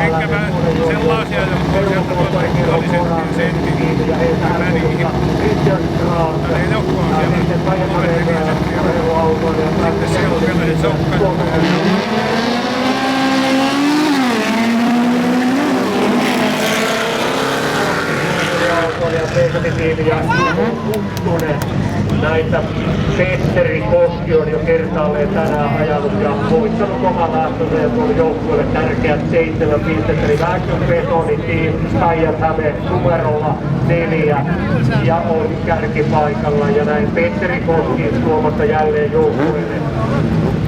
Enkä mä sellaisia, jotka on sieltä tuolta puolisentin väliin. Mutta ne jotka on siellä 3-4 senttiä. Sitten siellä on vielä se sokka. Ja Huttunen. Näitä Petteri Koski on jo kertaalleen tänään ajanut ja voittanut omalaattonsa ja tuolla joukkueelle tärkeät 7 pistettä. Eli Väkön Betoni-team Päijät-Häme numerolla 4 ja on kärkipaikalla ja näin Petteri Koski tuomassa jälleen joukkueelle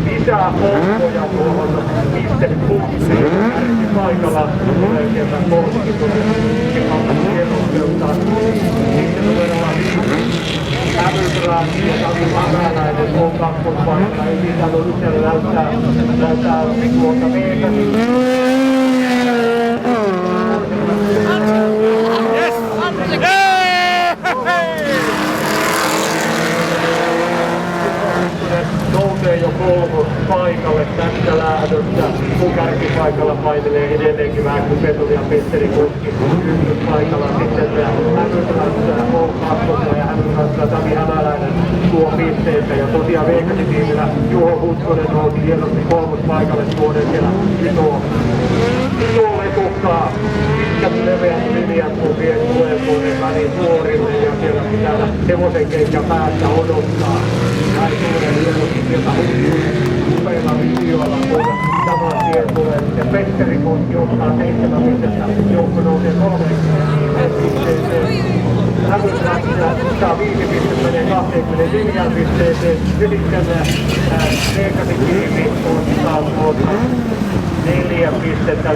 lisää pompoja tuohon pistepunktiin kärkipaikalla. Tulee sieltä Koski tuolla kerroskelta. Sitten numerolla Hämylbrand ja Sami Hämäläinen on kakkospaikalla. Ei siitä ole itsellä näyttää tuolta Vegasin. Nousee jo paikalle tästä lähdöstä. Kun kärkipaikalla painelee edelleenkin vähän kuin Petuli ja Petteri Koski ykköspaikalla. Sitten Hämylbrand on kakkosella ja Hämylbrand Sami Hämäläinen tuo pisteitä. Ja tosiaan Vegasin tiimillä Juho Huttunen nousi hienosti kolmospaikalle tuoden siellä iso letukkaa. Pitkät leveät linjat, kun vie tulee tuonne väliin suorille ja siellä pitää hevosen kenkä päässä odottaa. Näin tulee hienosti sieltä upeilla videoilla tuoda saman tien tulee. Ja Petteri Koski ottaa 7 pistettä. Joukko nousee 3 pisteeseen. Hämylbrand saa 5 pistettä, menee 24 pisteeseen. Ja sitten Vegasin tiimi on taas 4 pistettä.